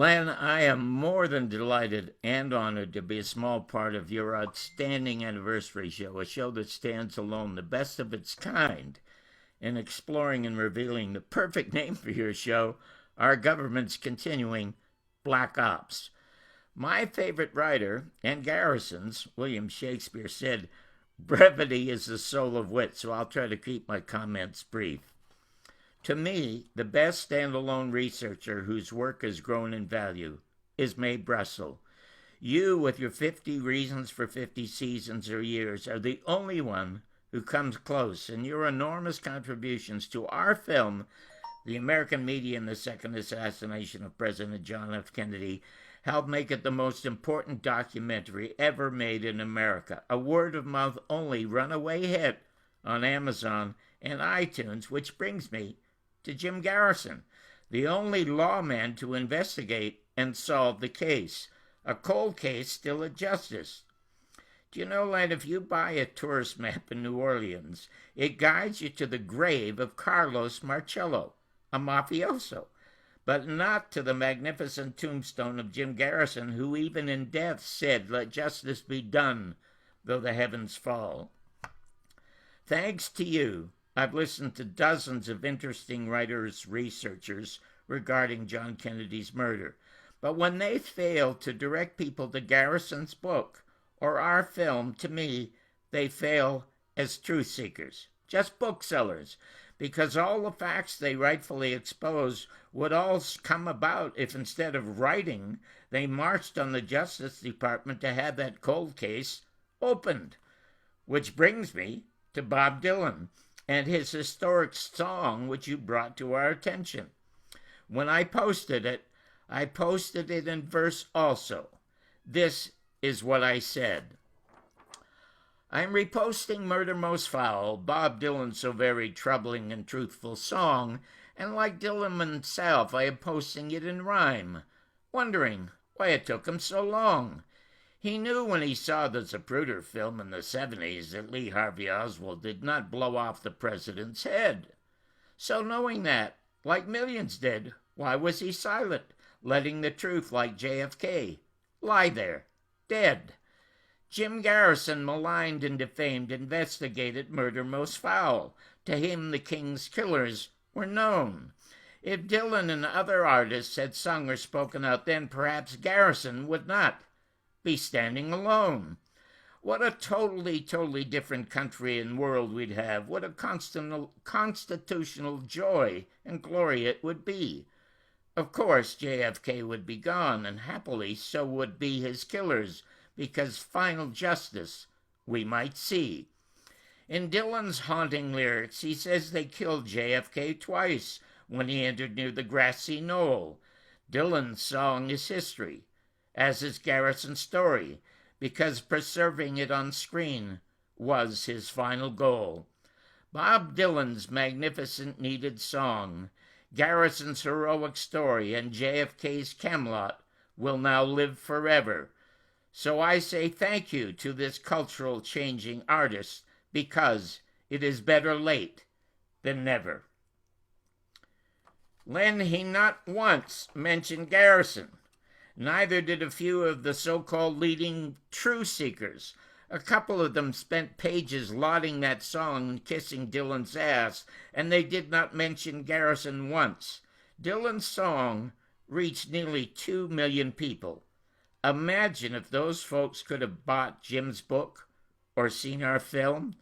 Len, I am more than delighted and honored to be a small part of your outstanding anniversary show, a show that stands alone, the best of its kind, in exploring and revealing the perfect name for your show, our government's continuing black ops. My favorite writer, and Garrison's, William Shakespeare, said, "Brevity is the soul of wit," so I'll try to keep my comments brief. To me, the best standalone researcher whose work has grown in value is Mae Brussell. You, with your 50 Reasons for 50 Seasons or Years, are the only one who comes close, and your enormous contributions to our film, The American Media in the Second Assassination of President John F. Kennedy, helped make it the most important documentary ever made in America, a word-of-mouth only runaway hit on Amazon and iTunes, which brings me to Jim Garrison, the only lawman to investigate and solve the case, a cold case still at justice. Do you know, Len, if you buy a tourist map in New Orleans, it guides you to the grave of Carlos Marcello, a mafioso, but not to the magnificent tombstone of Jim Garrison, who even in death said, "Let justice be done, though the heavens fall." Thanks to you, I've listened to dozens of interesting writers, researchers regarding John Kennedy's murder. But when they fail to direct people to Garrison's book or our film, to me, they fail as truth seekers, just booksellers, because all the facts they rightfully expose would all come about if instead of writing, they marched on the Justice Department to have that cold case opened. Which brings me to Bob Dylan and his historic song, which you brought to our attention. When I posted it in verse also. This is what I said. I'm reposting Murder Most Foul, Bob Dylan's so very troubling and truthful song, and like Dylan himself, I am posting it in rhyme, wondering why it took him so long. He knew when he saw the Zapruder film in the 70s that Lee Harvey Oswald did not blow off the president's head. So knowing that, like millions did, why was he silent, letting the truth, like JFK, lie there, dead? Jim Garrison, maligned and defamed, investigated Murder Most Foul. To him, the King's killers were known. If Dylan and other artists had sung or spoken out then, perhaps Garrison would not be standing alone. What a totally different country and world we'd have. What a constitutional joy and glory it would be. Of course, JFK would be gone, and happily so would be his killers, because final justice we might see. In Dylan's haunting lyrics, he says they killed JFK twice when he entered near the grassy knoll. Dylan's song is history, as is Garrison's story, because preserving it on screen was his final goal. Bob Dylan's magnificent needed song, Garrison's heroic story, and JFK's Camelot will now live forever. So I say thank you to this cultural changing artist, because it is better late than never. Len, he not once mentioned Garrison. Neither did a few of the so-called leading truth seekers. A couple of them spent pages lauding that song and kissing Dylan's ass, and they did not mention Garrison once. Dylan's song reached nearly 2 million people. Imagine if those folks could have bought Jim's book or seen our film.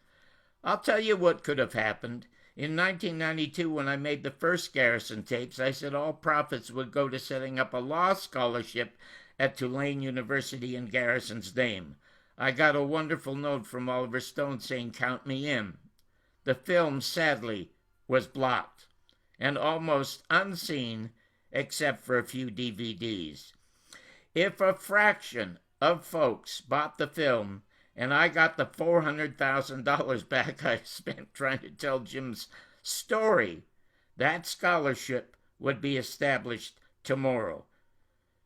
I'll tell you what could have happened. In 1992, when I made the first Garrison tapes, I said all profits would go to setting up a law scholarship at Tulane University in Garrison's name. I got a wonderful note from Oliver Stone saying, "Count me in." The film, sadly, was blocked and almost unseen except for a few DVDs. If a fraction of folks bought the film and I got the $400,000 back I spent trying to tell Jim's story, that scholarship would be established tomorrow.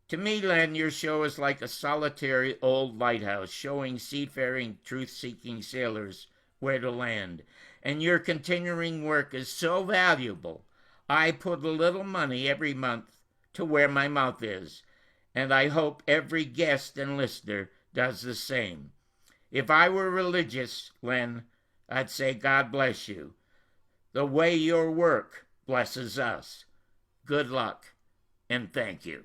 To me, Len, your show is like a solitary old lighthouse showing seafaring, truth-seeking sailors where to land. And your continuing work is so valuable, I put a little money every month to where my mouth is, and I hope every guest and listener does the same. If I were religious, Len, I'd say God bless you. The way your work blesses us. Good luck, and thank you.